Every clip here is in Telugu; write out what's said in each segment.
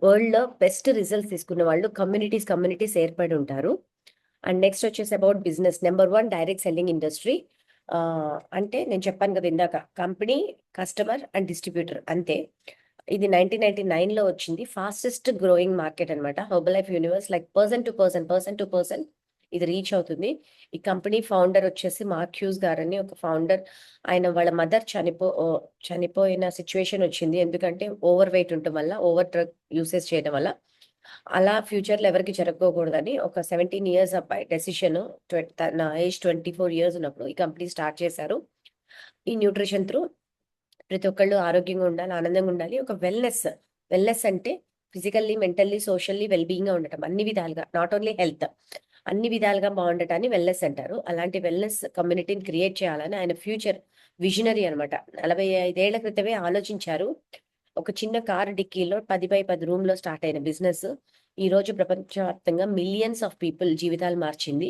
వరల్డ్‌లో బెస్ట్ రిజల్ట్స్ తీసుకున్న వాళ్ళు కమ్యూనిటీస్ ఏర్పడి ఉంటారు. అండ్ నెక్స్ట్ వచ్చేసి about business. Number 1 direct selling industry. అంటే నేను చెప్పాను కదా ఇందాక కంపెనీ, కస్టమర్ అండ్ డిస్ట్రిబ్యూటర్ అంతే. ఇది 1999లో వచ్చింది. ఫాస్టెస్ట్ గ్రోయింగ్ మార్కెట్ అన్నమాట. Herbalife universe like person to person ఇది రీచ్ అవుతుంది. ఈ కంపెనీ ఫౌండర్ వచ్చేసి మార్క్ హ్యూస్ గారని ఒక ఫౌండర్. ఆయన వాళ్ళ మదర్ చనిపోయిన సిచ్యువేషన్ వచ్చింది. ఎందుకంటే ఓవర్ వెయిట్ ఉండటం వల్ల, ఓవర్ డ్రగ్ యూసేజ్ చేయడం వల్ల. అలా ఫ్యూచర్‌లో ఎవరికీ జరగకూడదని ఒక 17 ఇయర్స్ అబ్బాయి డెసిషన్. తన ఏజ్ 24 ఇయర్స్ ఉన్నప్పుడు ఈ కంపెనీ స్టార్ట్ చేశారు. ఈ న్యూట్రిషన్ త్రూ ప్రతి ఒక్కళ్ళు ఆరోగ్యంగా ఉండాలి, ఆనందంగా ఉండాలి. ఒక వెల్‌నెస్ అంటే ఫిజికల్లీ, మెంటల్లీ, సోషల్లీ వెల్ బీయింగ్‌గా ఉండటం అన్ని విధాలుగా. Not only health. అన్ని విధాలుగా బావుండటాన్ని వెల్‌నెస్ అంటారు. అలాంటి వెల్‌నెస్ కమ్యూనిటీని క్రియేట్ చేయాలని ఆయన ఫ్యూచర్ విజనరీ అనమాట. 45 ఏళ్ల క్రితమే ఆలోచించారు. ఒక చిన్న కారు డిక్కీలో 10/10 రూమ్‌లో స్టార్ట్ అయిన బిజినెస్ ఈరోజు ప్రపంచవ్యాప్తంగా మిలియన్స్ ఆఫ్ పీపుల్ జీవితాలు మార్చింది.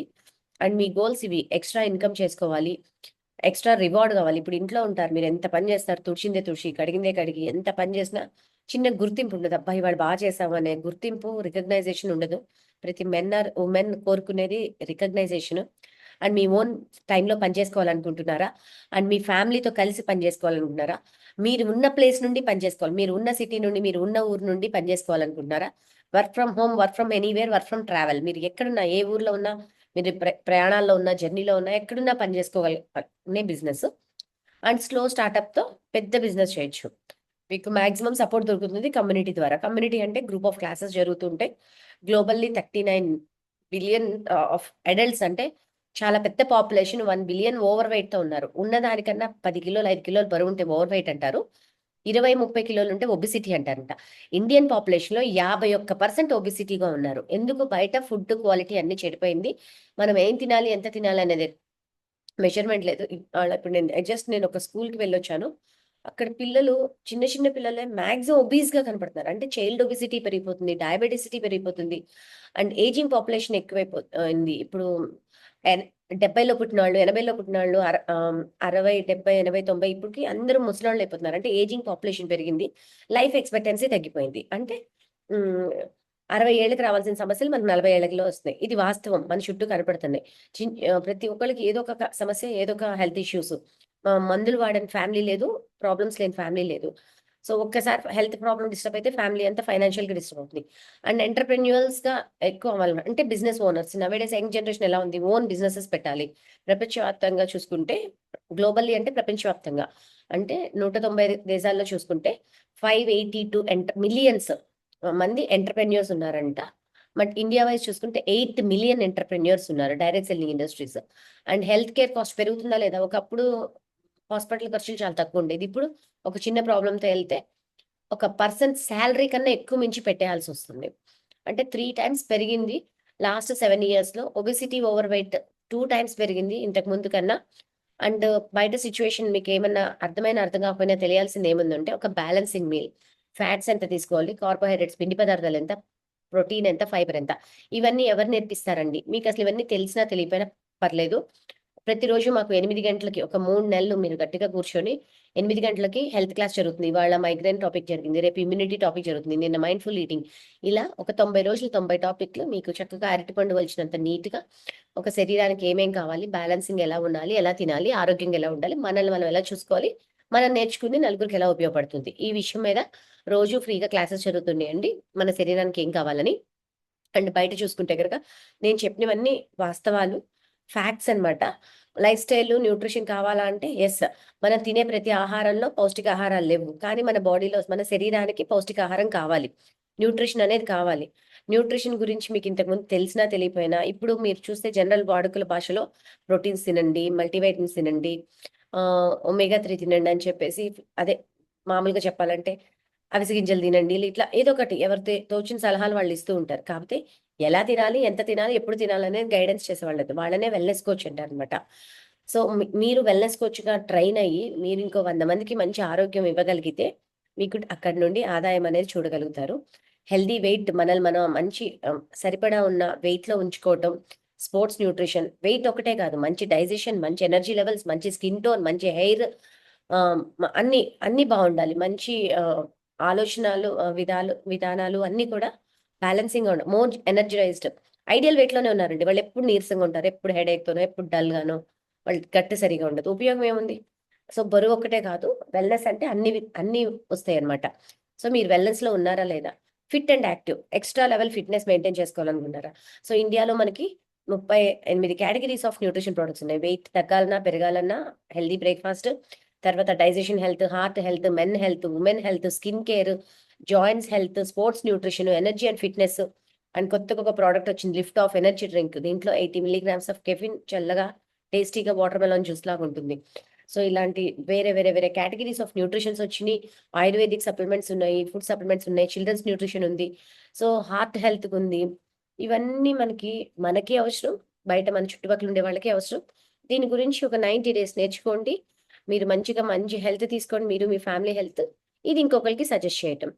అండ్ మీ గోల్స్ ఇవి. ఎక్స్‌ట్రా ఇన్‌కమ్ చేసుకోవాలి. ఎక్స్‌ట్రా రివార్డ్ గావాలి. ఇప్పుడు ఇంట్లో ఉంటారు. మీరు ఎంత పని చేస్తారు, తుడిచిందే తుడిచి, కడిగిందే కడిగి, ఎంత పని చేసినా చిన్న గుర్తింపు ఉండదు. అబ్బా! ఇవాళ చేశాము అనే గుర్తింపు, రికగ్నైజేషన్ ఉండదు. ప్రతి మెన్ ఆర్ వుమెన్ కోరుకునేది రికగ్నైజేషన్. అండ్ మీ ఓన్ టైమ్‌లో పని చేసుకోవాలనుకుంటున్నారా? అండ్ మీ ఫ్యామిలీతో కలిసి పని చేసుకోవాలనుకుంటున్నారా? మీరు ఉన్న ప్లేస్ నుండి పని చేసుకోవాలి. మీరు ఉన్న సిటీ నుండి, మీరు ఉన్న ఊరు నుండి పని చేసుకోవాలనుకుంటున్నారా? Work from home, work from anywhere, work from travel. మీరు ఎక్కడున్నా, ఏ ఊర్లో ఉన్నా, మీరు ప్రయాణాల్లో ఉన్నా, జర్నీలో ఉన్నా, ఎక్కడున్నా పని చేసుకోగలనే బిజినెస్. అండ్ స్లో స్టార్టప్‌తో పెద్ద బిజినెస్ చేయొచ్చు. మీకు మాక్సిమం సపోర్ట్ దొరుకుతుంది కమ్యూనిటీ ద్వారా. కమ్యూనిటీ అంటే గ్రూప్ ఆఫ్ క్లాసెస్ జరుగుతుంటాయి. గ్లోబల్లీ 39 బిలియన్ ఆఫ్ అడల్ట్స్ అంటే చాలా పెద్ద పాపులేషన్. 1 బిలియన్ ఓవర్ వెయిట్‌తో ఉన్నారు. ఉన్నదానికన్నా 10 కిలోలు, 5 కిలోలు బరువుంటే ఓవర్ వెయిట్ అంటారు. 20, 30 కిలోలుంటే ఒబెసిటీ అంటారంట. ఇండియన్ పాపులేషన్‌లో 51% ఒబెసిటీగా ఉన్నారు. ఎందుకు? బయట ఫుడ్ క్వాలిటీ అన్నీ చెడిపోయింది. మనం ఏం తినాలి, ఎంత తినాలి అనేది మెజర్‌మెంట్ లేదు. ఇప్పుడు నేను ఒక స్కూల్‌కి వెళ్ళొచ్చాను. అక్కడ పిల్లలు చిన్న చిన్న పిల్లలే మాక్సిమం ఒబీస్‌గా కనపడుతున్నారు. అంటే చైల్డ్ ఒబెసిటీ పెరిగిపోతుంది. డయాబెటిసిటీ పెరిగిపోతుంది. అండ్ ఏజింగ్ పాపులేషన్ అయింది. ఇప్పుడు 70లో పుట్టినోళ్ళు, 80లో పుట్టినోళ్ళు, 60, 70, 80, 90 ఇప్పటికి అందరూ ముసలోళ్ళు అయిపోతున్నారు. అంటే ఏజింగ్ పాపులేషన్ పెరిగింది. లైఫ్ ఎక్స్‌పెక్టెన్సీ తగ్గిపోయింది. అంటే హ్మ్. 60 ఏళ్ళకి రావాల్సిన సమస్యలు మనకు 40 ఏళ్ళలో వస్తున్నాయి. ఇది వాస్తవం. మన చుట్టూ కనపడుతున్నాయి. ప్రతి ఒక్కళ్ళకి ఏదో ఒక సమస్య, ఏదో ఒక హెల్త్ ఇష్యూస్. మందులు వాడని ఫ్యామిలీ లేదు. ప్రాబ్లమ్స్ లేని ఫ్యామిలీ లేదు. సో, ఒక్కసారి హెల్త్ ప్రాబ్లమ్ డిస్టర్బ్ అయితే ఫ్యామిలీ అంతా ఫైనాన్షియల్‌గా డిస్టర్బ్ అవుతుంది. అండ్ ఎంటర్‌ప్రెన్యూర్స్‌గా ఎక్కువ అవ్వాలి. అంటే బిజినెస్ ఓనర్స్. నౌ-ఏ-డేస్ యంగ్ జనరేషన్ ఎలా ఉంది? ఓన్ బిజినెసెస్ పెట్టాలి. ప్రపంచవ్యాప్తంగా చూసుకుంటే గ్లోబల్లీ అంటే ప్రపంచవ్యాప్తంగా. అంటే 190 దేశాల్లో చూసుకుంటే 582 మిలియన్స్ మంది ఎంటర్‌ప్రెన్యూర్స్ ఉన్నారంట. బట్ ఇండియా వైస్ చూసుకుంటే 8 మిలియన్ ఎంటర్‌ప్రెన్యూర్స్ ఉన్నారు. Direct selling industries. And health care cost పెరుగుతుందా లేదా? ఒకప్పుడు హాస్పిటల్ ఖర్చులు చాలా తక్కువుండేది. ఇప్పుడు ఒక చిన్న ప్రాబ్లమ్‌తో ఎళ్తే ఒక పర్సన్ సాలరీ కన్నా ఎక్కువ మించి పెట్టేయాల్సొస్తుంది. అంటే 3 టైమ్స్ పెరిగింది లాస్ట్ 7 ఇయర్స్‌లో. ఒబెసిటీ, ఓవర్ వెయిట్ 2 టైమ్స్ పెరిగింది ఇంతకు ముందు కన్నా. అండ్ బయట సిట్యుయేషన్ మీకేమన్నా అర్థం కాకపోయినా తెలియాల్సింది ఏముందంటే ఒక బ్యాలెన్సింగ్ మీల్. ఫ్యాట్స్ ఎంత తీసుకోవాలి? కార్బోహైడ్రేట్స్ పిండి పదార్థాలు ఎంత? ప్రోటీన్ ఎంత? ఫైబర్ ఎంత? ఇవన్నీ ఎవరు నేర్పిస్తారండి? మీకసలు ఇవన్నీ తెలిసినా తెలియకపోయినా పర్లేదు. ప్రతిరోజు మాకు 8 గంటలకి ఒక 3 నెలలు మీరు గట్టిగా కూర్చొని 8 గంటలకి హెల్త్ క్లాస్ జరుగుతుంది. ఇవాళ మైగ్రేన్ టాపిక్ జరిగింది. రేపు ఇమ్యూనిటీ టాపిక్ జరుగుతుంది. నిన్న మైండ్‌ఫుల్ ఈటింగ్. ఇలా ఒక 90 రోజులు 90 టాపిక్‌లు మీకు చక్కగా అరటిపండు వలిచినంత నీట్‌గా ఒక శరీరానికి ఏమేం కావాలి? బ్యాలెన్సింగ్ ఎలా ఉండాలి? ఎలా తినాలి? ఆరోగ్యంగా ఎలా ఉండాలి? మనల్ని మనం ఎలా చూసుకోవాలి? మనం నేర్చుకుంది నలుగురికి ఎలా ఉపయోగపడుతుంది? ఈ విషయం మీద రోజు ఫ్రీగా క్లాసెస్ జరుగుతున్నాయండి. మన శరీరానికి ఏం కావాలని. అండ్ బయట చూసుకుంటే గనక నేను చెప్పినవన్నీ వాస్తవాలు. ఫ్యాక్ట్స్ అన్నమాట. లైఫ్ స్టైల్, న్యూట్రిషన్ కావాలా అంటే యెస్. మనం తినే ప్రతి ఆహారంలో పౌష్టికాహారాలు లేవు. కానీ మన బాడీలో మన శరీరానికి పౌష్టికాహారం కావాలి. న్యూట్రిషన్ అనేది కావాలి. న్యూట్రిషన్ గురించి మీకు ఇంతకుముందు తెలిసినా తెలియకపోయినా ఇప్పుడు మీరు చూస్తే జనరల్ వాడుకల భాషలో ప్రోటీన్స్ తినండి, మల్టీవైటమిన్స్ తినండి, ఒమేగా 3 తినండి అని చెప్పేసి అదే మామూలుగా చెప్పాలంటే అవిసె గింజలు తినండి. ఇట్లా ఏదో ఒకటి ఎవరు తోచిన సలహాలు వాళ్ళు ఇస్తూ ఉంటారు. కాపోతే ఎలా తినాలి? ఎంత తినాలి? ఎప్పుడు తినాలనేది గైడెన్స్ చేసేవాళ్ళది. వాళ్ళనే వెల్‌నెస్ కోచ్ అంటారనమాట. సో, మీరు వెల్‌నెస్ కోచ్‌గా ట్రైన్ అయ్యి, మీరు ఇంకో 100 మందికి మంచి ఆరోగ్యం ఇవ్వగలిగితే, మీకు అక్కడి నుండి ఆదాయం అనేది చూడగలుగుతారు. హెల్తీ వెయిట్ మనల్ని మనం మంచి సరిపడా ఉన్న వెయిట్‌లో ఉంచుకోవటం, స్పోర్ట్స్ న్యూట్రిషన్, వెయిట్ ఒకటే కాదు. మంచి డైజెషన్, మంచి ఎనర్జీ లెవెల్స్, మంచి స్కిన్ టోన్, మంచి హెయిర్, అన్నీ బావుండాలి. మంచి ఆలోచనలు విధానాలు అన్నీ కూడా బ్యాలెన్సింగ్గా ఉండవు. మోర్ ఎనర్జైజ్డ్ ఐడియల్ వెయిట్‌లోనే ఉన్నారండి. వాళ్ళు ఎప్పుడు నీరసంగా ఉంటారు. ఎప్పుడు హెడేక్‌తోనో, ఎప్పుడు డల్‌గానో, వాళ్ళ గట్ సరిగ్గా ఉండదు. ఉపయోగం ఏముంది? సో, బరువు ఒక్కటే కాదు, వెల్‌నెస్ అంటే అన్నీ వస్తాయన్నమాట. సో, మీరు వెల్‌నెస్‌లో ఉన్నారా లేదా? Fit and active extra level fitness maintain చేసుకోవాలనుకుంటున్నారా? సో, ఇండియాలో మనకి 38 కేటగరీస్ ఆఫ్ న్యూట్రిషన్ ప్రొడక్ట్స్ ఉన్నాయి. వెయిట్ తగ్గాలన్నా, పెరగాలన్నా హెల్తీ బ్రేక్‌ఫాస్ట్, తర్వాత digestion health, heart health, men health, women health, skin care, joints health, sports nutrition, energy and fitness and కొత్తగా ఒక ప్రోడక్ట్ వచ్చింది, లిఫ్ట్ ఆఫ్ ఎనర్జీ డ్రింక్. దీంట్లో 80 మిల్లీగ్రామ్స్ ఆఫ్ కెఫిన్, చల్లగా టేస్టీగా వాటర్ మెలన్ జ్యూస్ లాగా ఉంటుంది. సో, ఇలాంటి వేరే కేటగరీస్ ఆఫ్ న్యూట్రిషన్స్ వచ్చినియి. ఆయుర్వేదిక్ సప్లిమెంట్స్ ఉన్నాయి, ఫుడ్ సప్లిమెంట్స్ ఉన్నాయి, చిల్డ్రన్స్ న్యూట్రిషన్ ఉంది. సో, హార్ట్ హెల్త్‌కుంది. ఇవన్నీ మనకి అవసరం. బయట మన చుట్టుపక్కల ఉండే వాళ్ళకి అవసరం. దీని గురించి ఒక 90 డేస్ నేర్చుకోండి. మీరు మంచి హెల్త్ తీసుకోండి. మీరు, మీ ఫ్యామిలీ హెల్త్. ఇది ఇంకొకళ్ళకి సజెస్ట్ చేయటం.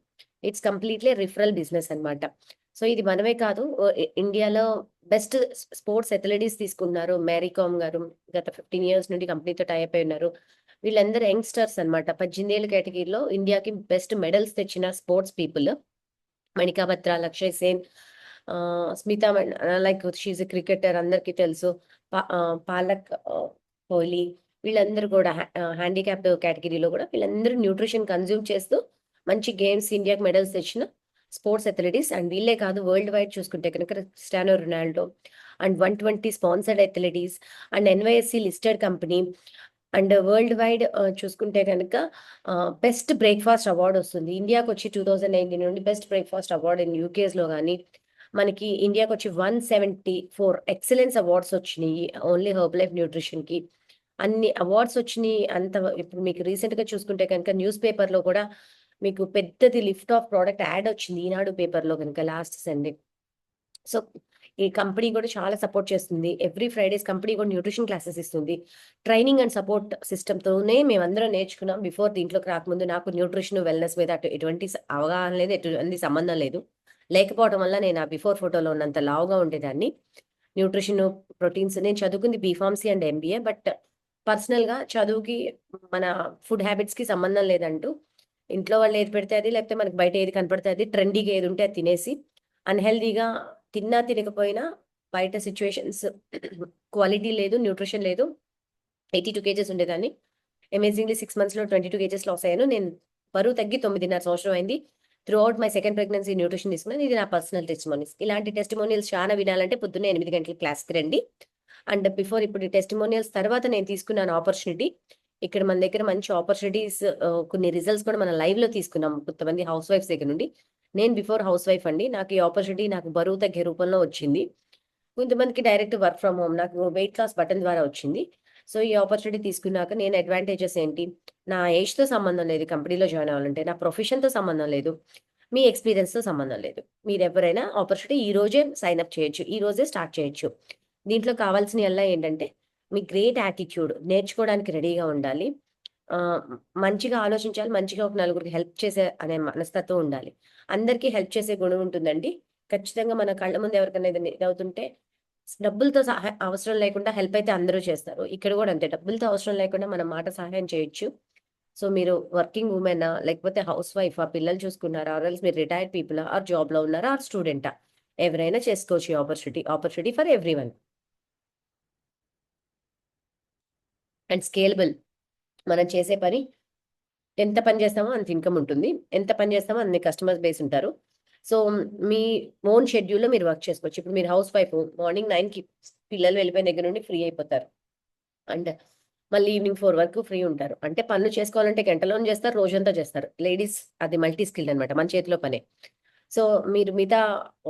ఇట్స్ కంప్లీట్‌లీ రిఫరల్ బిజినెస్ అన్నమాట. సో, ఇది మనమే కాదు, ఇండియాలో బెస్ట్ స్పోర్ట్స్ అథ్లెటిక్స్ తీసుకున్నారు. మేరీ కామ్ గారు గత 15 ఇయర్స్ నుండి కంపెనీతో టై అప్ అయి ఉన్నారు. వీళ్ళందరూ యంగ్‌స్టర్స్ అన్నమాట. 18 ఏళ్ల కేటగిరీలో ఇండియాకి బెస్ట్ మెడల్స్ తెచ్చిన స్పోర్ట్స్ పీపుల్. మణికా బత్రా, లక్ష్య Sen, Smita like she is a cricketer, అందరికీ తెలుసు. పాలక్ కోహ్లీ, వీళ్ళందరూ కూడా హ్యాండిక్యాప్డ్ కేటగిరీలో కూడా వీళ్ళందరూ న్యూట్రిషన్ కన్జ్యూమ్ చేస్తూ మంచి గేమ్స్ ఇండియాకి మెడల్స్ తెచ్చిన స్పోర్ట్స్ అథ్లెటిక్స్. అండ్ వీళ్ళే కాదు, వరల్డ్ వైడ్ చూసుకుంటే కనుక Cristiano Ronaldo and 120 sponsored athletics and NYSE listed company and world wide చూసుకుంటే కనుక బెస్ట్ బ్రేక్‌ఫాస్ట్ అవార్డ్ వస్తుంది. ఇండియాకొచ్చి 2019 నుండి బెస్ట్ బ్రేక్‌ఫాస్ట్ అవార్డ్ ఇన్ యూకేస్‌లో గాని, మనకి ఇండియాకొచ్చి 174 ఎక్సలెన్స్ అవార్డ్స్ వచ్చినియి. ఓన్లీ హెర్బ్ లైఫ్ న్యూట్రిషన్‌కి. అన్ని అవార్డ్స్ వచ్చినియి. ఇప్పుడు మీకు రీసెంట్‌గా చూసుకుంటే కనుక న్యూస్ పేపర్‌లో కూడా మీకు పెద్దది లిఫ్ట్ ఆఫ్ ప్రొడక్ట్ యాడ్ వచ్చింది. ఈనాడు పేపర్‌లో గనుక లాస్ట్ సండే. సో, ఈ కంపెనీ కూడా చాలా సపోర్ట్ చేస్తుంది. ఎవ్రీ ఫ్రైడేస్ కంపెనీ కూడా న్యూట్రిషన్ క్లాసెస్ ఇస్తుంది. ట్రైనింగ్ అండ్ సపోర్ట్ సిస్టమ్‌తోనే మేమందరం నేర్చుకున్నాం. బిఫోర్ దీంట్లోకి రాకముందు నాకు న్యూట్రిషన్, వెల్‌నెస్ మీద ఎటువంటి అవగాహన లేదు. ఎటువంటి సంబంధం లేదు. లేకపోవడం వల్ల నేను ఆ బిఫోర్ ఫోటోలో ఉన్నంత లావుగా ఉండేదాన్ని. న్యూట్రిషన్, ప్రోటీన్స్ నేను చదువుకుంది బీఫార్మసీ అండ్ ఎంబీఏ. బట్ పర్సనల్‌గా చదువుకి, మన ఫుడ్ హ్యాబిట్స్‌కి సంబంధం లేదంటూ ఇంట్లో వాళ్ళు ఏది పెడితే అది, లేకపోతే మనకు బయట ఏది కనపడితే అది, ట్రెండీగా ఏది ఉంటే అది తినేసి అన్‌హెల్తీగా తిన్నా తినకపోయినా బయట సిట్యుయేషన్స్ క్వాలిటీ లేదు, న్యూట్రిషన్ లేదు. 82 కేజెస్ ఉండేదాన్ని. అమేజింగ్‌లీ 6 మంత్స్‌లో 22 కేజెస్ లాస్ అయ్యాను. నేను బరువు తగ్గి 9.5 సంవత్సరం అయింది. Through out my second pregnancy nutrition తీసుకున్నాను. ఇది నా పర్సనల్ టెస్టిమోనీస్. ఇలాంటి టెస్టిమోనియల్స్ చాలా వినాలంటే పొద్దున్నే 8 గంటలకి క్లాస్‌కి రండి. అండ్ బిఫోర్ ఇప్పుడు ఈ టెస్టిమోనియల్స్ తర్వాత నేను తీసుకున్నాను ఆపర్చునిటీ. ఇక్కడ మన దగ్గర మంచి ఆపర్చునిటీస్, కొన్ని రిజల్ట్స్ కూడా మనం లైవ్‌లో తీసుకున్నాం కొంతమంది హౌస్ వైఫ్స్ దగ్గర నుండి. నేను బిఫోర్ హౌస్ వైఫ్ అండి. నాకు ఈ ఆపర్చునిటీ నాకు బరువు తగ్గే రూపంలో వచ్చింది. కొంతమందికి డైరెక్ట్ వర్క్ ఫ్రమ్ హోమ్. నాకు వెయిట్ లాస్ బటన్ ద్వారా వచ్చింది. సో, ఈ ఆపర్చునిటీ తీసుకున్నాక నేను అడ్వాంటేజెస్ ఏంటి? నా ఏజ్‌తో సంబంధం లేదు కంపెనీలో జాయిన్ అవ్వాలంటే. నా ప్రొఫెషన్‌తో సంబంధం లేదు. మీ ఎక్స్‌పీరియన్స్‌తో సంబంధం లేదు. మీరెవ్వరైనా ఆపర్చునిటీ ఈ రోజే సైన్ అప్ చేయొచ్చు. ఈ రోజే స్టార్ట్ చేయొచ్చు. దీంట్లో కావాల్సినయల్లా ఏంటంటే, మీ గ్రేట్ యాటిట్యూడ్, నేర్చుకోవడానికి రెడీగా ఉండాలి. ఆహ్, మంచిగా ఆలోచించాలి. మంచిగా ఒక నలుగురికి హెల్ప్ చేసే అనే మనస్తత్వం ఉండాలి. అందరికీ హెల్ప్ చేసే గుణం ఉంటుందండి. ఖచ్చితంగా మన కళ్ళ ముందు ఎవరికైనా ఏదైనా ఇదవుతుంటే డబ్బులతో అవసరం లేకుండా హెల్ప్ అయితే అందరూ చేస్తారు. ఇక్కడ గూడా అంతే. డబ్బులతో అవసరం లేకుండా మన మాట సహాయం చేయొచ్చు. సో, మీరు వర్కింగ్ వుమెనా? లేకపోతే హౌస్ వైఫా? పిల్లలు చూసుకున్నారా? ఆర్ ఎల్స్ మీరు రిటైర్డ్ పీపులా? ఆర్ జాబ్‌లో ఉన్నారా? ఆర్ స్టూడెంటా? ఎవరైనా చేసుకోవచ్చు ఈ opportunity. Opportunity for everyone. And scalable. మనం చేసే పని ఎంత పని చేస్తామో అంత ఇన్‌కమ్ ఉంటుంది. ఎంత పని చేస్తామో అన్ని కస్టమర్స్ బేస్ ఉంటారు. సో, మీ ఓన్ షెడ్యూల్‌లో మీరు వర్క్ చేసుకోవచ్చు. ఇప్పుడు మీరు హౌస్ వైఫ్ మార్నింగ్ 9కి పిల్లలు వెళ్ళిపోయిన దగ్గర నుండి ఫ్రీ అయిపోతారు. అండ్ మళ్ళీ ఈవినింగ్ 4 వరకు ఫ్రీ ఉంటారు. అంటే పనులు చేసుకోవాలంటే గంటలోనే చేస్తారు, రోజంతా చేస్తారు. లేడీస్ అది మల్టీ స్కిల్డ్ అనమాట. మన చేతిలో పనే. సో, మీరు మిగతా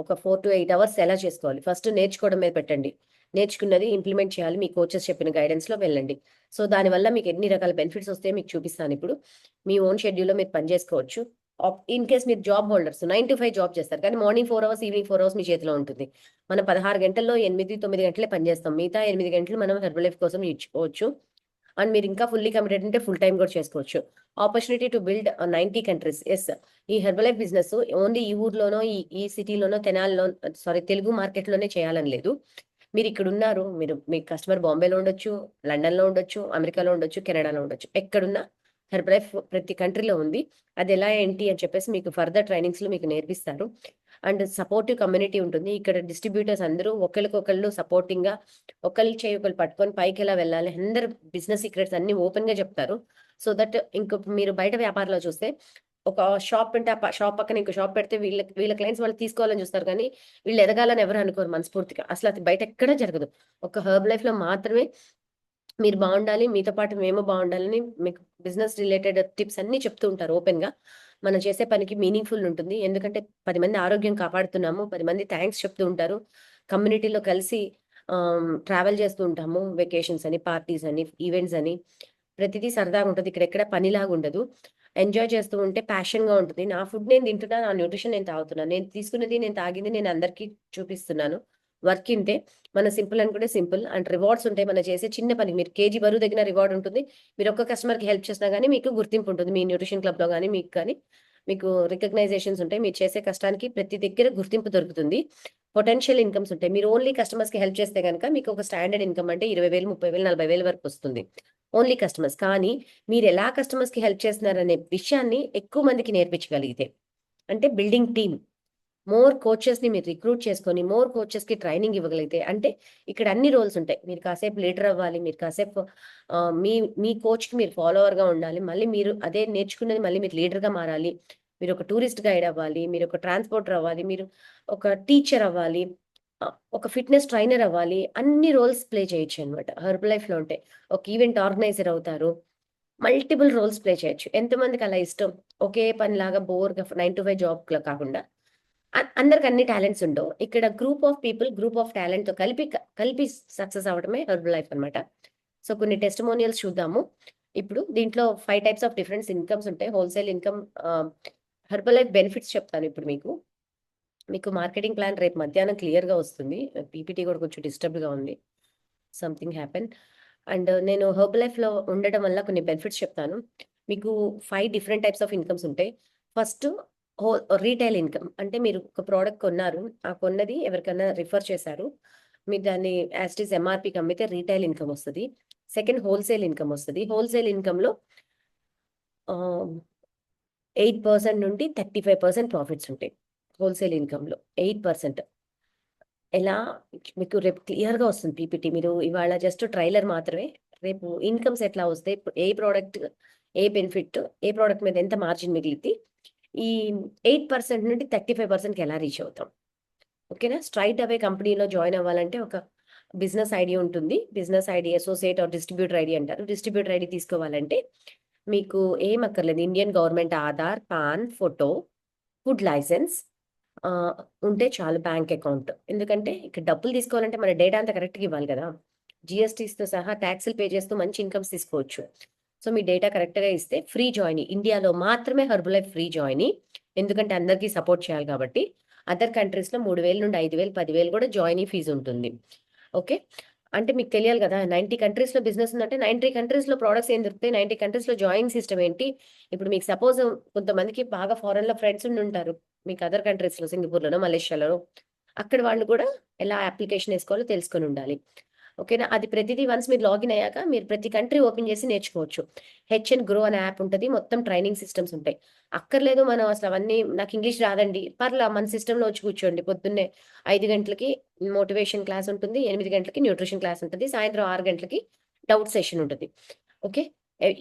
ఒక 4-8 అవర్స్ ఎలా చేసుకోవాలి? ఫస్ట్ నేర్చుకోవడం మీద పెట్టండి. నేర్చుకున్నది ఇంప్లిమెంట్ చేయాలి. మీ కోచెస్ చెప్పిన గైడెన్స్‌లో వెళ్ళండి. సో, దానివల్ల మీకు ఎన్ని రకాల బెనిఫిట్స్ వస్తాయో మీకు చూపిస్తానిప్పుడు. మీ ఓన్ షెడ్యూల్‌లో మీరు పని చేసుకోవచ్చు. ఇన్ కేస్ మీరు జాబ్ హోల్డర్స్ 9-5 జాబ్ చేస్తారు. కానీ మార్నింగ్ 4 అవర్స్, ఈవినింగ్ 4 అవర్స్ మీ చేతిలో ఉంటుంది. మనం 16 గంటల్లో 8, 9 గంటలే పని చేస్తాం. మిగతా 8 గంటలు మనం హెర్బల్ లైఫ్ కోసం ఇచ్చుకోవచ్చు. అండ్ మీరు ఇంకా ఫుల్లీ కమిటెడ్ ఉంటే ఫుల్ టైమ్ కూడా చేసుకోవచ్చు. Opportunity to build 90 countries. Yes. ఈ హెర్బలైఫ్ బిజినెస్ ఓన్లీ ఈ ఊర్లోనో, ఈ ఈ సిటీలోనో, తెనాలిలో, సారీ, తెలుగు మార్కెట్‌లోనే చేయాలని లేదు. మీరిక్కడున్నారు. మీ కస్టమర్ బాంబేలో ఉండొచ్చు, లండన్‌లో ఉండొచ్చు, అమెరికాలో ఉండొచ్చు, కెనడాలో ఉండొచ్చు. ఎక్కడున్నా హెర్బలైఫ్ ప్రతి కంట్రీలో ఉంది. అది ఎలా ఏంటి అని చెప్పేసి మీకు ఫర్దర్ ట్రైనింగ్స్‌లో మీకు నేర్పిస్తారు. అండ్ సపోర్టివ్ కమ్యూనిటీ ఉంటుంది. ఇక్కడ డిస్ట్రిబ్యూటర్స్ అందరూ ఒకళ్ళకొకళ్ళు సపోర్టింగ్‌గా ఒకళ్ళ చేయి ఒకళ్ళు పట్టుకొని పైకెలా వెళ్ళాలి, అందరూ బిజినెస్ సీక్రెట్స్ అన్నీ ఓపెన్‌గా చెప్తారు. సో దట్ ఇంక మీరు బయట వ్యాపారంలో చూస్తే ఒక షాప్ ఉంటే ఆ షాప్ పక్కన ఇంకో షాప్ పెడితే వీళ్ళ క్లయింట్స్ వాళ్ళు తీసుకోవాలని చూస్తారు కానీ, వీళ్ళు ఎదగాలని ఎవరు అనుకోరు మనస్ఫూర్తిగా. అసలది బయట ఎక్కడ జరగదు. ఒక హెర్బ్ లైఫ్‌లో మాత్రమే మీరు బావుండాలి. మీతో పాటు మేము బావుండాలని మీకు బిజినెస్ రిలేటెడ్ టిప్స్ అన్నీ చెప్తూ ఉంటారు ఓపెన్‌గా. మనం చేసే పనికి మీనింగ్‌ఫుల్ ఉంటుంది. ఎందుకంటే 10 మంది ఆరోగ్యం కాపాడుతున్నాము. 10 మంది థాంక్స్ చెప్తూ ఉంటారు. కమ్యూనిటీలో కలిసి ట్రావెల్ చేస్తూ ఉంటాము. వెకేషన్స్ అని, పార్టీస్ అని, ఈవెంట్స్ అని. ప్రతిదీ సరదాగా ఉంటది. ఇక్కడెక్కడ పనిలాగా ఉండదు. ఎంజాయ్ చేస్తూ ఉంటే ప్యాషన్‌గా ఉంటుంది. నా ఫుడ్ నేను తింటున్నా. నా న్యూట్రిషన్ నేను తాగుతున్నాను. నేను తీసుకున్నది, నేను తాగింది నేను అందరికీ చూపిస్తున్నాను. వర్క్ ఇంతే. మన సింపుల్ అనుకుంటే సింపుల్. అండ్ రివార్డ్స్ ఉంటాయి. మనం చేసే చిన్న పనికి మీరు కేజీ బరువు తగ్గిన రివార్డ్ ఉంటుంది. మీరు ఒక్క కస్టమర్‌కి హెల్ప్ చేసినా గాని మీకు గుర్తింపు ఉంటుంది. మీ న్యూట్రిషన్ క్లబ్‌లో గాని, మీకు కానీ మీకు రికగ్నైజేషన్స్ ఉంటాయి. మీరు చేసే కష్టానికి ప్రతి దగ్గర గుర్తింపు దొరుకుతుంది. పొటెన్షియల్ ఇన్‌కమ్స్ ఉంటాయి. మీరు ఓన్లీ కస్టమర్స్‌కి హెల్ప్ చేస్తే గనక మీకు ఒక స్టాండర్డ్ ఇన్‌కమ్ అంటే 20,000, 30,000, 40,000 వరకు వస్తుంది. Only customers. కానీ మీరెలా కస్టమర్స్‌కి హెల్ప్ చేస్తున్నారనే విషయాన్ని ఎక్కువ మందికి నేర్పించగలిగితే, అంటే బిల్డింగ్ టీమ్. మోర్ కోచెస్‌ని మీరు రిక్రూట్ చేసుకొని, మోర్ కోచెస్‌కి ట్రైనింగ్ ఇవ్వగలిగితే అంటే ఇక్కడ అన్ని రోల్స్ ఉంటాయి. మీరు కాసేపు లీడర్ అవ్వాలి. మీరు కాసేపు మీ మీ కోచ్‌కి మీరు ఫాలోవర్‌గా ఉండాలి. మళ్ళీ మీరు అదే నేర్చుకున్నది మళ్ళీ మీరు లీడర్‌గా మారాలి. మీరు ఒక టూరిస్ట్ గైడ్ అవ్వాలి. మీరు ఒక ట్రాన్స్‌పోర్టర్ అవ్వాలి. మీరు ఒక టీచర్ అవ్వాలి. ఒక ఫిట్‌నెస్ ట్రైనర్ అవ్వాలి. అన్ని రోల్స్ ప్లే చేయొచ్చనమాట. హెర్బ్ లైఫ్‌లో ఉంటే. ఒక ఈవెంట్ ఆర్గనైజర్ అవుతారు. మల్టిపుల్ రోల్స్ ప్లే చేయొచ్చు. ఎంతమందికి అలా ఇష్టం? ఒకే పనిలాగా బోర్‌గా 9-5 జాబ్‌లా కాకుండా అందరికి అన్ని టాలెంట్స్ ఉండవు. ఇక్కడ group of people, group of టాలెంట్‌తో కలిపి సక్సెస్ అవ్వడమే హెర్బ్ లైఫ్ అన్నమాట. సో, కొన్ని టెస్టిమోనియల్స్ చూద్దాము. ఇప్పుడు దీంట్లో 5 టైప్స్ ఆఫ్ డిఫరెంట్ ఇన్‌కమ్స్ ఉంటాయి. Wholesale income Herbalife benefits చెప్తాను ఇప్పుడు మీకు. మీకు మార్కెటింగ్ ప్లాన్ రేపు మధ్యాహ్నం క్లియర్‌గా వస్తుంది. పీపీటీ కూడా కొంచెం డిస్టర్బ్డ్‌గా ఉంది. Something happen. అండ్ నేను హెర్బ్ లైఫ్‌లో ఉండడం వల్ల కొన్ని బెనిఫిట్స్ చెప్తాను. మీకు 5 డిఫరెంట్ టైప్స్ ఆఫ్ ఇన్‌కమ్స్ ఉంటాయి. ఫస్ట్ హో రీటైల్ ఇన్‌కమ్. అంటే మీరు ఒక ప్రొడక్ట్ కొన్నారు. ఆ కొన్నది ఎవరికన్నా రిఫర్ చేశారు. మీరు దాన్ని యాజ్ ఇట్ ఈజ్ ఎంఆర్‌పీకి అమ్మితే రీటైల్ ఇన్‌కమ్ వస్తది. సెకండ్ హోల్‌సేల్ ఇన్‌కమ్ వస్తది. హోల్‌సేల్ ఇన్‌కమ్‌లో ఆహ్, 8% నుండి 35% ప్రాఫిట్స్ ఉంటాయి. హోల్‌సేల్ ఇన్‌కమ్‌లో 8%. ఎలా మీకు రేపు క్లియర్‌గా వస్తుంది పీపీటీ. మీరు ఇవాళ జస్ట్ ట్రైలర్ మాత్రమే. రేపు ఇన్‌కమ్స్ ఎట్లా వస్తాయి? ఏ ప్రొడక్ట్, ఏ బెనిఫిట్, ఏ ప్రొడక్ట్ మీద ఎంత మార్జిన్ మిగిలిద్ది? ఈ 8% నుండి 35%కి ఎలా రీచ్ అవుతాం? ఓకేనా? స్ట్రెయిట్ అవే కంపెనీలో జాయిన్ అవ్వాలంటే ఒక బిజినెస్ ఐడీ ఉంటుంది. Business ID, associate or distributor ID అంటారు. డిస్ట్రిబ్యూటర్ ఐడీ తీసుకోవాలంటే మీకు ఏం అక్కర్లేదు. Indian government Aadhaar, PAN, photo, food licence ah, ఉంటే చాలు బ్యాంక్ అకౌంట్. ఎందుకంటే ఇక్కడ డబ్బులు తీసుకోవాలంటే మన డేటా అంతా కరెక్ట్‌గా ఇవ్వాలి గదా! జీఎస్టీస్‌తో సహా టాక్స్‌లు పే చేస్తూ మంచి ఇన్‌కమ్స్ తీసుకోవచ్చు. సో, మీ డేటా కరెక్ట్‌గా ఇస్తే ఫ్రీ జాయినీ. ఇండియాలో మాత్రమే హెర్బలైఫ్ ఫ్రీ జాయినీ. ఎందుకంటే అందరికీ సపోర్ట్ చేయాలి కాబట్టి. అదర్ కంట్రీస్‌లో 3,000 నుండి 5,000, 10,000 కూడా జాయినీ ఫీజ్ ఉంటుంది. ఓకే. అంటే మీకు తెలియాలి గదా! 90 కంట్రీస్‌లో బిజినెస్ ఉందంటే 90 కంట్రీస్‌లో ప్రొడక్ట్స్ ఏం దొరుకుతాయి? 90 కంట్రీస్‌లో జాయినింగ్ సిస్టమ్ ఏంటి? ఇప్పుడు మీకు సపోజ్ కొంతమందికి బాగా ఫారెన్‌లో ఫ్రెండ్స్ ఉండుంటారు. మీకు అదర్ కంట్రీస్‌లో సింగపూర్‌లోనో, మలేషియాలోనో. అక్కడ వాళ్ళు గూడా ఎలా అప్లికేషన్ ఏసుకోవాలో తెలుసుకొనుండాలి. ఓకేనా? అది ప్రతిదీ వన్స్ మీరు లాగిన్ అయ్యాక మీరు ప్రతి కంట్రీ ఓపెన్ చేసి నేర్చుకోవచ్చు. హెచ్&గ్రో అనే యాప్ ఉంటది. మొత్తం ట్రైనింగ్ సిస్టమ్స్ ఉంటాయి. అక్కర్లేదు మనం అసలు అవన్నీ నాకు ఇంగ్లీష్ రాదండి. మన సిస్టమ్‌లో వచ్చి కూర్చోండి. పొద్దున్నే 5 గంటలకి మోటివేషన్ క్లాస్ ఉంటుంది. 8 గంటలకి న్యూట్రిషన్ క్లాస్ ఉంటది. సాయంత్రం 6 గంటలకి డౌట్ సెషన్ ఉంటది. ఓకే.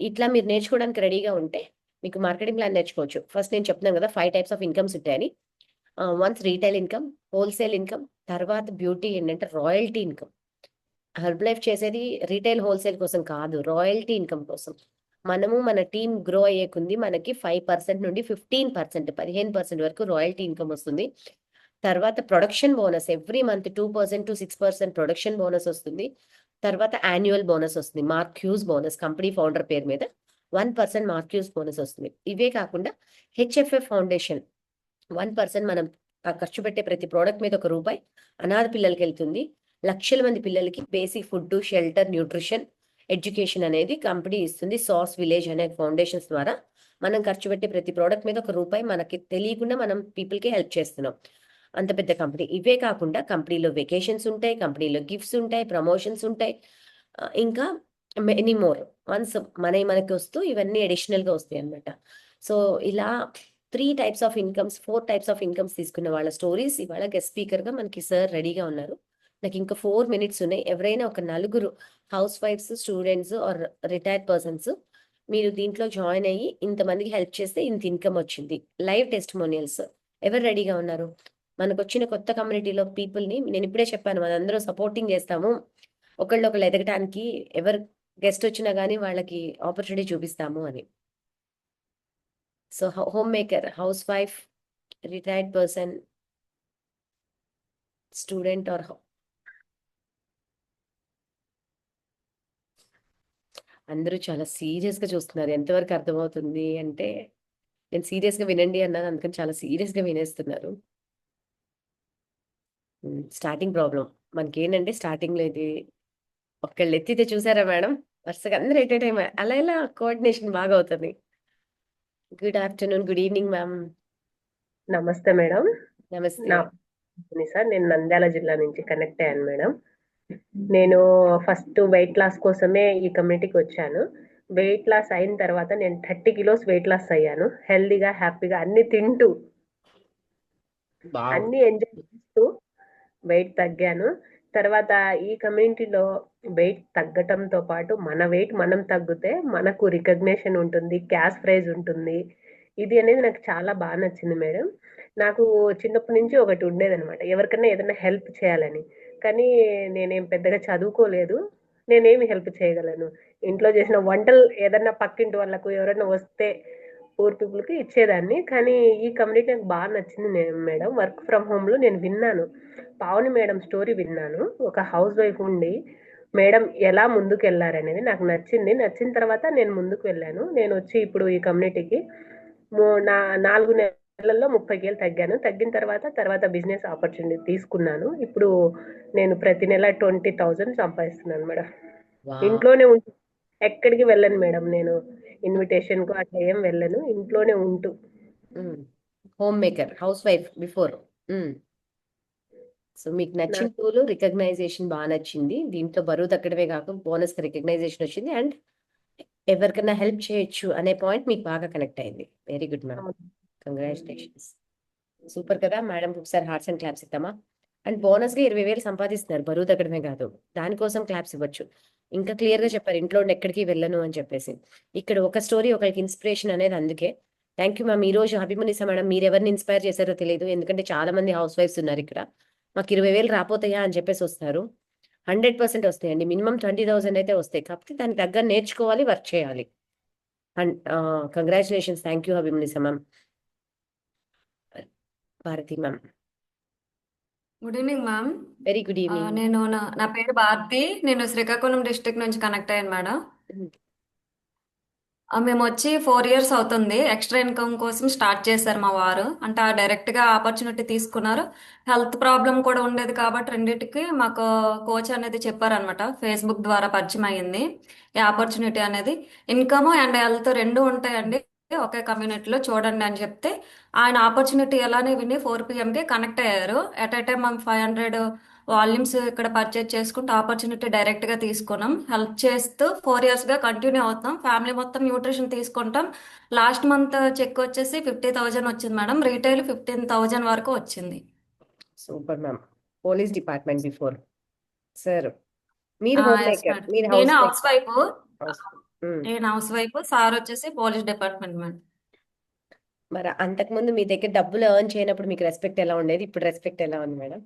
ఇట్లా మీరు నేర్చుకోవడానికి రెడీగా ఉంటే మీకు మార్కెటింగ్ ప్లాన్ నేర్చుకోవచ్చు. ఫస్ట్ నేను చెప్తున్నాను గదా! 5 టైప్స్ ఆఫ్ ఇన్‌కమ్స్ ఉంటాయని. Once retail income, wholesale income, తర్వాత బ్యూటీ ఏంటంటే రాయల్టీ ఇన్‌కమ్. హెర్బ్ లైఫ్ చేసేది రీటైల్, హోల్‌సేల్ కోసం కాదు. రాయల్టీ ఇన్‌కమ్ కోసం. మనము మన టీమ్ గ్రో అయ్యే కొంది మనకి 5% నుండి 15% వరకు రాయల్టీ ఇన్‌కమ్ వస్తుంది. తర్వాత production bonus every month 2%-6% production bonus వస్తుంది. తర్వాత యాన్యువల్ బోనస్ వస్తుంది. Mark hues bonus company founder పేరు మీద 1% మార్క్ హ్యూస్ బోనస్ వస్తుంది. ఇవే కాకుండా హెచ్ఎఫ్ఎఫ్ ఫౌండేషన్ 1% మనం ఖర్చు పెట్టే ప్రతి ప్రొడక్ట్ మీద రూ. 1 అనాథ పిల్లలకెళ్తుంది. లక్షల మంది పిల్లలకి basic food, shelter, nutrition, education అనేది కంపెనీ ఇస్తుంది. సాస్ విలేజ్ అనే ఫౌండేషన్స్ ద్వారా మనం ఖర్చు పెట్టే ప్రతి ప్రొడక్ట్ మీద రూ. 1 మనకి తెలియకుండా మనం పీపుల్‌కి హెల్ప్ చేస్తున్నాం. అంత పెద్ద కంపెనీ. ఇవే కాకుండా కంపెనీలో వెకేషన్స్ ఉంటాయి. కంపెనీలో గిఫ్ట్స్ ఉంటాయి. ప్రమోషన్స్ ఉంటాయి. ఇంకా మెనీ మోర్. వన్స్ మనకి వస్తూ ఇవన్నీ అడిషనల్గా వస్తాయి అనమాట. సో ఇలా 3 types of incomes 4 types of incomes తీసుకున్న వాళ్ళ స్టోరీస్ ఇవాళ గెస్ట్ స్పీకర్గా మనకి సార్ రెడీగా ఉన్నారు. నాకు ఇంకా 4 మినిట్స్ ఉన్నాయి. ఎవరైనా ఒక నలుగురు హౌస్ వైఫ్స్, స్టూడెంట్స్ ఆర్ రిటైర్డ్ పర్సన్స్ మీరు దీంట్లో జాయిన్ అయ్యి ఇంతమందికి హెల్ప్ చేస్తే ఇంత ఇన్కమ్ వచ్చింది. లైవ్ టెస్టిమోనియల్స్ ఎవరు రెడీగా ఉన్నారు? మనకు వచ్చిన కొత్త కమ్యూనిటీలో పీపుల్ని నేను ఇప్పుడే చెప్పాను, మనందరం సపోర్టింగ్ చేస్తాము, ఒకళ్ళు ఎదగటానికి. ఎవరు గెస్ట్ వచ్చినా కానీ వాళ్ళకి ఆపర్చునిటీ చూపిస్తాము అని. So homemaker, housewife, retired person, student or అందరూ చాలా సీరియస్గా చూస్తున్నారు. ఎంతవరకు అర్థమవుతుంది అంటే నేను సీరియస్గా వినండి అన్నాను, అందుకని చాలా సీరియస్గా వినేస్తున్నారు. స్టార్టింగ్ ప్రాబ్లం మనకి ఏంటంటే స్టార్టింగ్లో ఇది ఒక్కళ్ళు ఎత్తితే చూసారా మేడం, వరుసగా అందరూ ఎట్ ఏ టైం అలా ఇలా కోఆర్డినేషన్ బాగా అవుతుంది. Good afternoon, good evening ma'am. నమస్తే మేడం. నమస్తే. నా సార్ నేను నంద్యాల జిల్లా నుంచి కనెక్ట్ అయ్యాను మేడం. నేను ఫస్ట్ వెయిట్ లాస్ కోసమే ఈ కమ్యూనిటీకి వచ్చాను. వెయిట్ లాస్ అయిన తర్వాత నేను 30 kilos వెయిట్ లాస్ అయ్యాను. హెల్దీగా, హ్యాపీగా అన్ని తింటూ అన్ని ఎంజాయ్ చేస్తూ వెయిట్ తగ్గాను. తర్వాత ఈ కమ్యూనిటీలో వెయిట్ తగ్గటంతో పాటు మన వెయిట్ మనం తగ్గితే మనకు రికగ్నేషన్ ఉంటుంది, క్యాష్ ప్రైజ్ ఉంటుంది. ఇది అనేది నాకు చాలా బాగా నచ్చింది మేడం. నాకు చిన్నప్పటి నుంచి ఒకటి ఉండేదనమాట, ఎవరికైనా ఏదైనా హెల్ప్ చేయాలని. కానీ నేనేం పెద్దగా చదువుకోలేదు. నేనేమి హెల్ప్ చేయగలను? ఇంట్లో చేసిన వంటలు ఏదన్నా పక్కింటి వాళ్ళకు ఎవరైనా వస్తే పూర్ పీపుల్కి ఇచ్చేదాన్ని. కానీ ఈ కమ్యూనిటీ నాకు బాగా నచ్చింది మేడం. వర్క్ ఫ్రమ్ హోమ్లో నేను విన్నాను, పావని మేడం స్టోరీ విన్నాను. ఒక హౌస్ వైఫ్ ఉండి మేడం ఎలా ముందుకు వెళ్ళారనేది నాకు నచ్చింది. నచ్చిన తర్వాత నేను ముందుకు వెళ్ళాను. నేను వచ్చి ఇప్పుడు ఈ కమ్యూనిటీకి నా 4 నెలల్లో 30 kg తగ్గాను. తగ్గిన తర్వాత బిజినెస్ ఆపర్చునిటీ తీసుకున్నాను. ఇప్పుడు నేను ప్రతి నెల 20,000 సంపాదిస్తున్నాను మేడం. ఇంట్లోనే ఉంటూ ఎక్కడికి వెళ్ళను మేడం. నేను ఇన్విటేషన్ కు అట్లా ఏం వెళ్ళను, ఇంట్లోనే ఉంటూ. Home maker, house wife before. So మీకు నచ్చిన టూల్ రికగ్నైజేషన్ బాగా నచ్చింది. దీంట్లో బరువు తగ్గడమే కాక బోనస్ రికగ్నైజేషన్ వచ్చింది అండ్ ఎవరికైనా హెల్ప్ చేయొచ్చు అనే పాయింట్ మీకు బాగా కనెక్ట్ అయింది. Very good ma'am, congratulations. Super కదా మేడం, ఒకసారి హార్ట్స్ అండ్ క్లాప్స్ ఇద్దామా? అండ్ బోనస్ గా 20,000 సంపాదిస్తున్నారు, బరువు తగ్గడమే కాదు. దానికోసం క్లాప్స్ ఇవ్వచ్చు. ఇంకా క్లియర్ గా చెప్పారు ఇంట్లో ఉండి ఎక్కడికి వెళ్ళను అని చెప్పేసి. ఇక్కడ ఒక స్టోరీ ఒకరికి ఇన్స్పిరేషన్ అనేది. అందుకే థ్యాంక్ యూ మ్యామ్. ఈ రోజు అభిమనిసా మేడం మీరు ఎవరిని ఇన్స్పైర్ చేశారో తెలియదు, ఎందుకంటే చాలా మంది హౌస్ వైఫ్స్ ఉన్నారు ఇక్కడ. మాకు 20,000 రాపోతాయా అని చెప్పేసి వస్తారు. 100% వస్తాయండి. మినిమం 20,000 అయితే వస్తాయి. కాకపోతే దానికి తగ్గ నేర్చుకోవాలి, వర్క్ చేయాలి. And congratulations. థ్యాంక్ యూ అభిమనిసా ma'am. Bharathi ma'am. Good evening ma'am. Very good evening. నేను నా పేరు భారతి. నేను శ్రీకాకుళం డిస్ట్రిక్ట్ నుంచి కనెక్ట్ అయ్యాను మేడం. మేము వచ్చి 4 years అవుతుంది. ఎక్స్ట్రా ఇన్కమ్ కోసం స్టార్ట్ చేశారు మా వారు. అంటే డైరెక్ట్గా ఆపర్చునిటీ తీసుకున్నారు. హెల్త్ ప్రాబ్లం కూడా ఉండేది కాబట్టి రెండింటికి మాకు కోచ్ అనేది చెప్పారనమాట. ఫేస్బుక్ ద్వారా పరిచయం అయ్యింది ఈ ఆపర్చునిటీ అనేది. ఇన్కమ్ అండ్ హెల్త్ రెండు ఉంటాయండి ఒకే కమ్యూనిటీలో చూడండి అని చెప్తే ఆయన ఆపర్చునిటీ ఎలానే విని 4 PM కనెక్ట్ అయ్యారు. ఎట్ ఏ టైం మేము 500 వాల్యూమ్స్ ఇక్కడ పర్చేజ్ చేసుకుంటూ ఆపర్చునిటీ డైరెక్ట్గా తీసుకున్నాం. హెల్ప్ చేస్తూ 4 yearsగా కంటిన్యూ అవుతాం. ఫ్యామిలీ మొత్తం న్యూట్రిషన్ తీసుకుంటాం. లాస్ట్ మంత్ చెక్ వచ్చేసి 50,000 వచ్చింది మేడం. రీటైల్ 15,000 వరకు వచ్చింది. Super ma'am. Police department before. Sir మీరు హోమ్ ఎస్ మేకర్, మేడం. మీరు నేను హౌస్ హౌస్ వైఫ్. హౌస్. నేను హౌస్ వైఫ్. సార్ వచ్చేసి పోలీస్ డిపార్ట్మెంట్ మేడం. మరి అంతకుముందు మీ దగ్గర డబ్బులు ఎర్న్ చేయనప్పుడు మీకు రెస్పెక్ట్ ఎలా ఉండేది, ఇప్పుడు రెస్పెక్ట్ ఎలా ఉంది మేడం?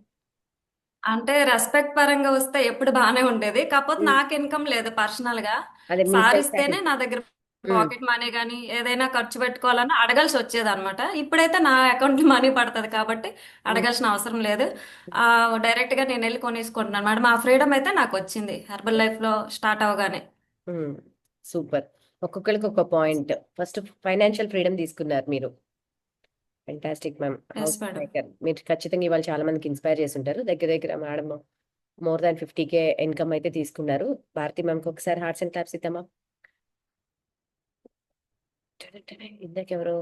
అంటే రెస్పెక్ట్ పరంగా వస్తే ఎప్పుడు బాగానే ఉండేది. కాకపోతే నాకు ఇన్కమ్ లేదు పర్సనల్ గా. అదే మీ సార్ సెల్ఫ్ ఇస్తేనే నా దగ్గర పాకెట్ మనీ కానీ ఏదైనా ఖర్చు పెట్టుకోవాలన్నా అడగాల్సి వచ్చేది అనమాట. ఇప్పుడైతే నా అకౌంట్ మనీ పడుతుంది కాబట్టి అడగాల్సిన అవసరం లేదు. డైరెక్ట్ గా నేను వెళ్ళి కొనేసుకుంటున్నాను మేడం. ఆ ఫ్రీడమ్ అయితే నాకు వచ్చింది హెర్బల్ లైఫ్ లో స్టార్ట్ అవగానే. సూపర్. ఒక్కొక్కరికి ఒక పాయింట్. ఫస్ట్ ఫైనాన్షియల్ ఫ్రీడమ్ తీసుకున్నారు మీరు. Fantastic ma'am. House madam. Maker మీరు ఖచ్చితంగా ఇవాళ చాలా మందికి ఇన్స్పైర్ చేసి ఉంటారు. దగ్గర madam more than 50K income అయితే తీసుకున్నారు. భారతి మ్యామ్కి ఒకసారి హార్ట్స్ అండ్ క్లాప్స్ ఇద్దామా? ఇందాకెవరు